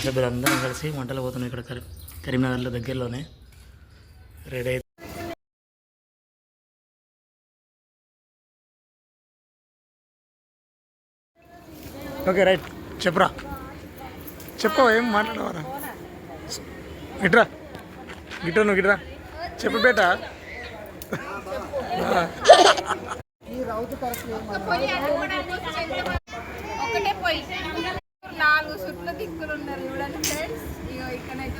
సభ్యులు అందరం కలిసి వంటలు పోతున్నాం ఇక్కడ కరీంనగర్లో దగ్గరలోనే రెడీ అయితే. ఓకే రైట్, చెప్పరా చెప్పవా, ఏం మాట్లాడవారా? గిట్రా గిట్రా నువ్వు గిట్రా చెప్పు బేట. నాలుగు చుట్ల దిక్కులు ఉన్నారు చూడండి ఫ్రెండ్స్. ఇక్కడైతే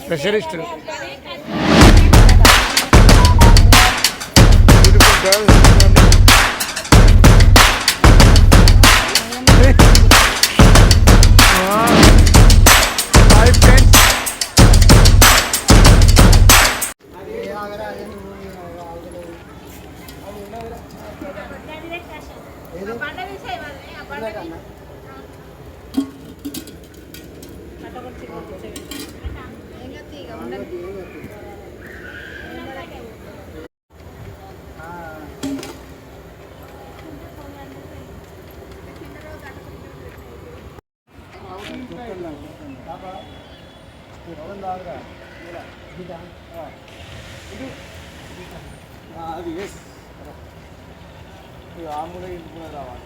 స్పెషలిస్ట్ అది ఆములు ఇంపున రావాలి.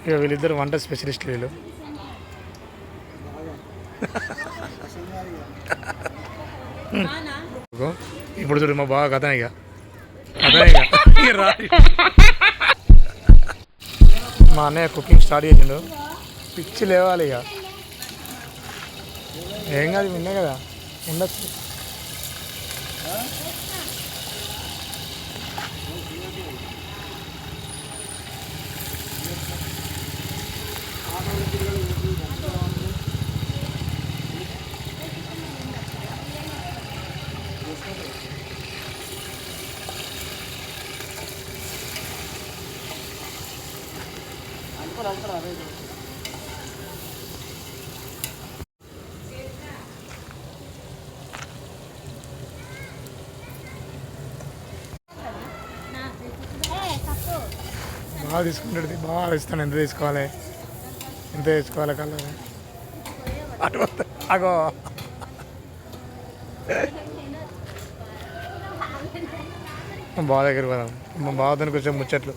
ఇక వీళ్ళిద్దరు వంట స్పెషలిస్ట్ వీళ్ళు. ఇప్పుడు చూడు మా బాగా కథ ఇక మా అన్నయ్య కుకింగ్ స్టార్ట్ చేసిండు. పిచ్చి లేవాలి ఇక, ఏం కాదు విన్నా కదా ఉండొచ్చు. బాగా తీసుకుంటుంది, బాగా ఇస్తాను. ఎంత తీసుకోవాలి కలర్ అగో బావ దగ్గర పోదాం. మా బావతో కొంచెం ముచ్చట్లు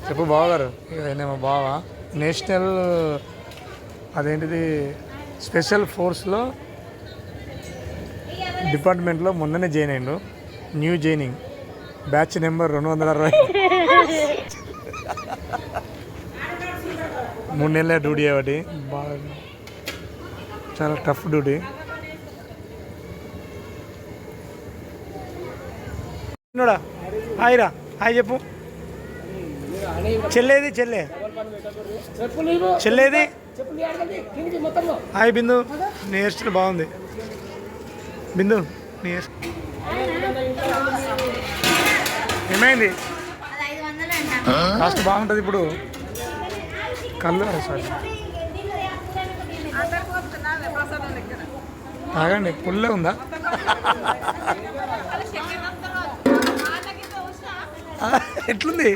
చెప్పు బావగారు. ఇక మా బావ నేషనల్ అదేంటిది స్పెషల్ ఫోర్స్లో డిపార్ట్మెంట్లో మొన్ననే జాయిన్ అయ్యిండు. New joining batch number 260. 3 నెలల డ్యూటీ కాబట్టి బాగా చాలా టఫ్ డ్యూటీ. హాయ్ రా, హాయ్ చెప్పు. చెల్లేది హాయ్ బిందు. నీ హెయిర్ స్టైల్ బాగుంది బిందు. నీ హెయిర్ ఏమైంది? కాస్ట్ బాగుంటుంది ఇప్పుడు. కళ్ళు సారీ తాగండి, పుల్లే ఉందా? ఎట్లుంది?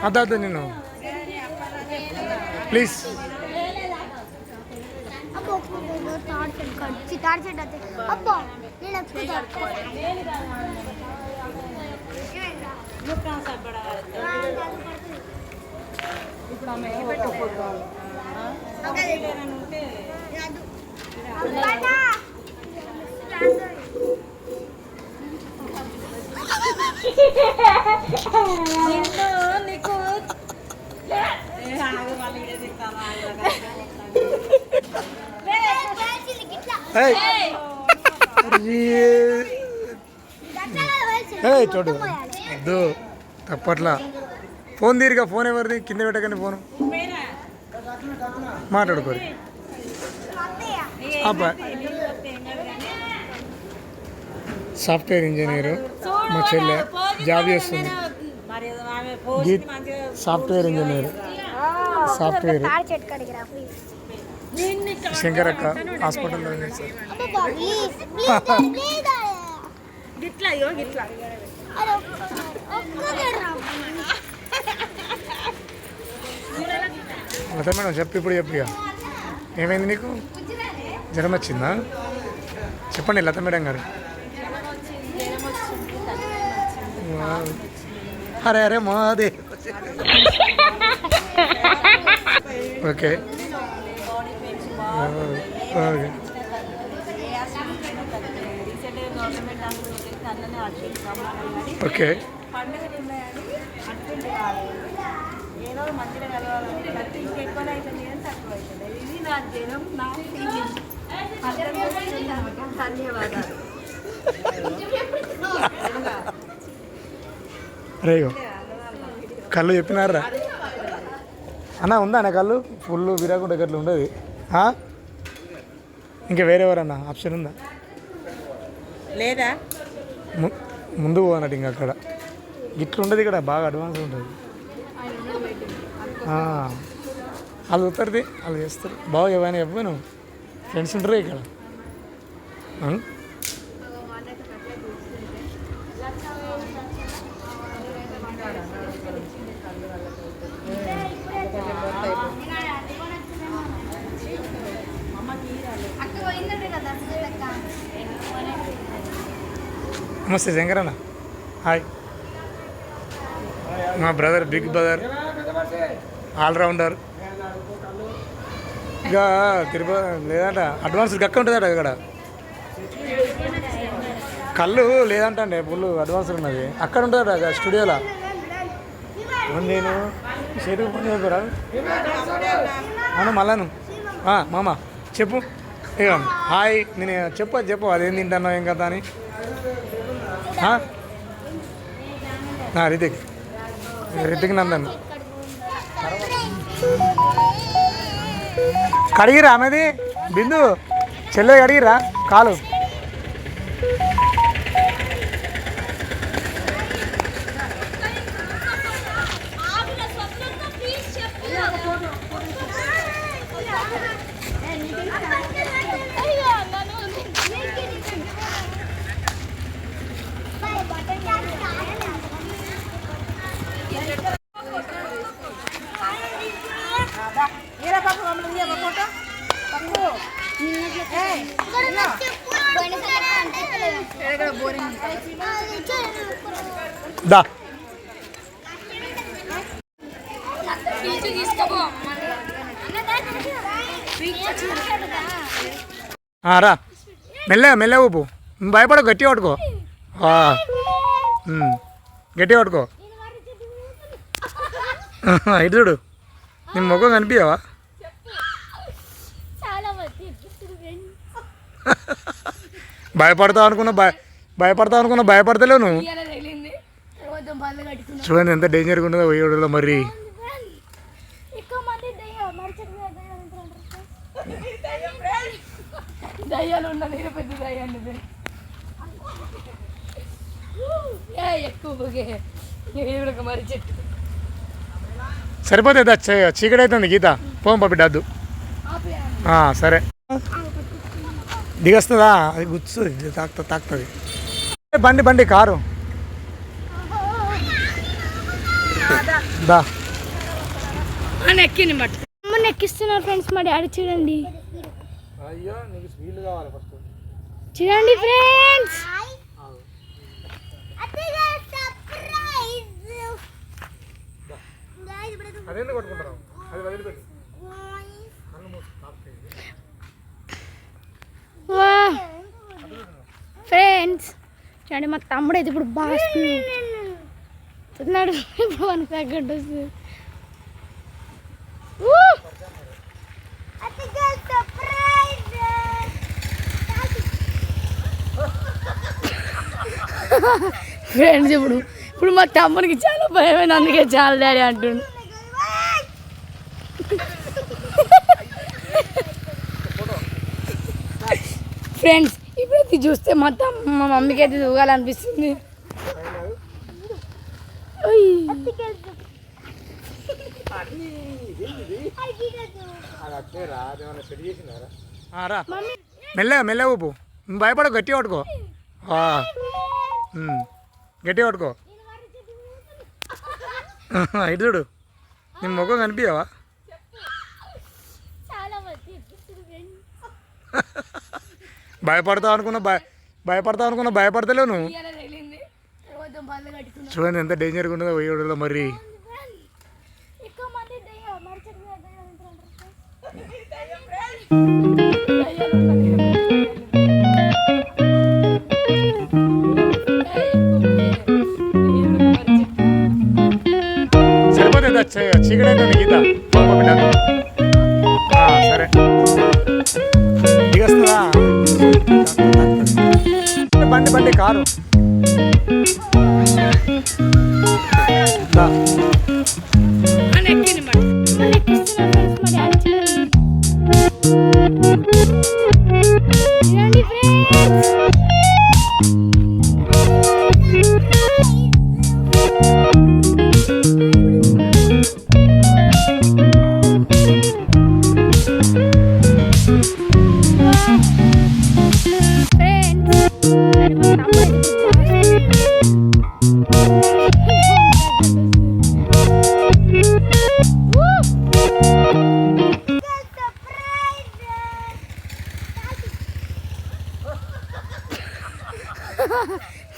అద్దా నేను ప్లీజ్. చూడు వద్దు తప్పట్లా. ఫోన్ తీరిగా, ఫోన్ ఎవరిది? కింద పెట్టకండి ఫోను. మాట్లాడుకోరు అబ్బా సాఫ్ట్వేర్ ఇంజనీరు మా చెల్లె జాబ్ చేస్తుంది సాఫ్ట్వేర్ ఇంజనీర్ సాఫ్ట్వేర్ శంకరక్క హాస్పిటల్లో లత మేడం చెప్పు ఇప్పుడు చెప్పు ఇక ఏమైంది నీకు జ్వరం వచ్చిందా చెప్పండి లత మేడం గారు అరే అరే మాదే ఓకే ఓకే ఏదో మంచిగా కలవాలంటే ఇంకెక్కువ అవుతుంది అని తక్కువ అవుతుంది ఇది నా జనం నా ధన్యవాదాలు రేగో కళ్ళు చెప్పినారా అన్న ఉందా అన్న కళ్ళు ఫుల్ విరాకుండా గట్ల ఉండదు ఇంకా వేరే ఎవరన్నా ఆప్షన్ ఉందా లేదా ముందు పోనట్టు ఇంకా అక్కడ ఇట్లా ఉండదు ఇక్కడ బాగా అడ్వాన్స్ ఉంటుంది వాళ్ళు ఉత్తరిది వాళ్ళు చేస్తారు బాగా ఏమైనా చెప్పను ఫ్రెండ్స్ ఉంటారు ఇక్కడ నమస్తే శంకరన్న హాయ్ మా బ్రదర్ బిగ్ బ్రదర్ ఆల్రౌండర్ ఇక తిరుపతి లేదంట అడ్వాన్స్ గక్క ఉంటుందట ఇక్కడ కళ్ళు లేదంట అండి ఫుల్ అడ్వాన్స్ ఉన్నది అక్కడ ఉంటుందట స్టూడియోలో నేను చేతికి పని చెప్పారా అవును మళ్ళాను మామ చెప్పు ఇక హాయ్ నేను చెప్పు అదేం తింటాను ఏం కదా అని రితిక్ నందన్ కడిగిరా ఆమెది బిందు చెల్లె కడిగిరా కాలు దా రా మెల్ల ఊపు భయపడ గట్టిగా పట్టుకో గట్టిగా పట్టుకో ఇటు చూడు నీ ముఖం కనిపించవా భయపడతావు అనుకున్నా భయపడతలేవు నువ్వు చూడండి ఎంత డేంజర్గా ఉంటుందో పోయేలో మరి సరిపోతుంది చీకటి అవుతుంది గీత పోం పప్పిడ్డద్దు సరే దిగస్తుందా అది గుచ్చుతుంది తాకుతుంది బండి కారు దా ఎక్కిస్తున్నారు ఫ్రెండ్స్ మా డాడీ చూడండి అయ్యో నీకు స్వీట్లు కావాలి ఫస్ట్ చూడండి ఫ్రెండ్స్ అదేందుకు కొట్టుకుంటారు అది వదిలిపెట్టు ఫ్రెండ్స్ చూడండి మా తమ్ముడు అయితే ఇప్పుడు బాగా తిన్నాడు ఇప్పుడు 1 సెకండ్ వస్తుంది ఫ్రెండ్స్ ఇప్పుడు మా తమ్ముడికి చాలా భయమైంది అందుకే చాలా డాడీ అంటుండు ఫ్రెండ్స్ ఇప్పుడైతే చూస్తే మొత్తం మా మమ్మీకి అయితే తూగాలనిపిస్తుంది. రా మెల్లగా మెల్లగా ఊపు. నువ్వు భయపడవు, గట్టిగా పట్టుకో. గట్టిగా పట్టుకో. ఇటు చూడు, నీ ముఖం కనిపించవా? భయపడతావు అనుకున్నా భయపడతలేవు నువ్వు. చూడండి ఎంత డేంజర్గా ఉన్నదో పోయేవాడులో మరి. సరిపోతుంది చీకటి అయితే గీత సరే దిగస్తుందా? బండి కారు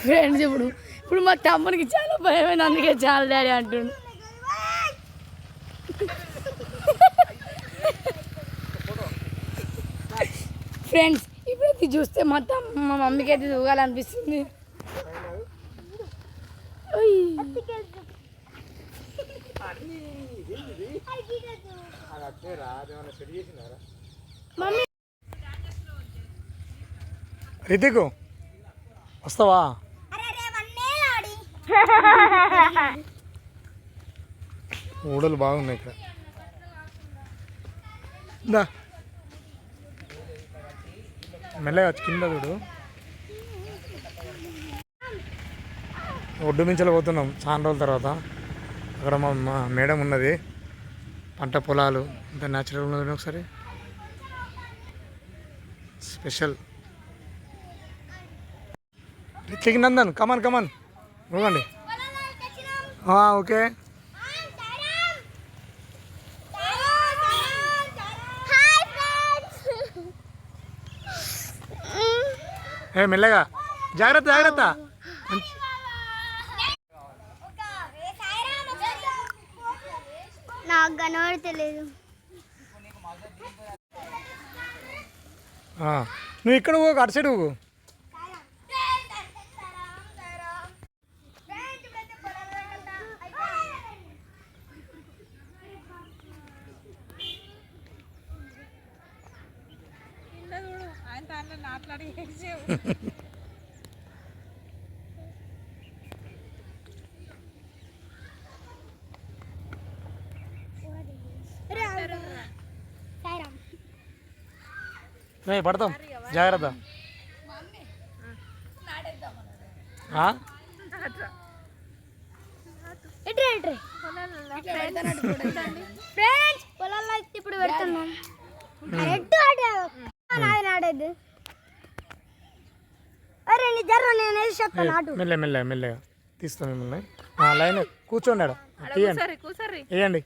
ఫ్రెండ్స్ ఇప్పుడు మా తమ్మునికి చాలా భయమైన, అందుకే చాలా డాడీ అంటుండు. ఫ్రెండ్స్ ఇప్పుడైతే చూస్తే మొత్తం మా మమ్మీకి అయితే తూగాలనిపిస్తుంది. రితికు వస్తావా? ఊడలు బాగున్నాయి ఇక్కడ. దా మెల్లగా కింద చూడు. ఒడ్డు మించలు పోతున్నాం చాలా రోజుల తర్వాత. అక్కడ మా మేడం ఉన్నది, పంట పొలాలు అంత న్యాచురల్ ఉన్నది. ఒకసారి స్పెషల్ రితిక్ నందన్ కమాన్ ఇవ్వండి. ఓకే మెల్లగా జాగ్రత్త. నాకు కనబడతలేదు. నువ్వు ఇక్కడ అటు సైడ్ పోకు. పడతాం జాగ్రత్త. పొలాల్లో ఇప్పుడు పెడుతున్నాం. ఆడేది అరే నీ జర్ర నేను వేసి చెప్తాను. మెల్లగా తీస్తాం మిమ్మల్ని. లైన్ కూర్చోండి, తీయండి వేయండి.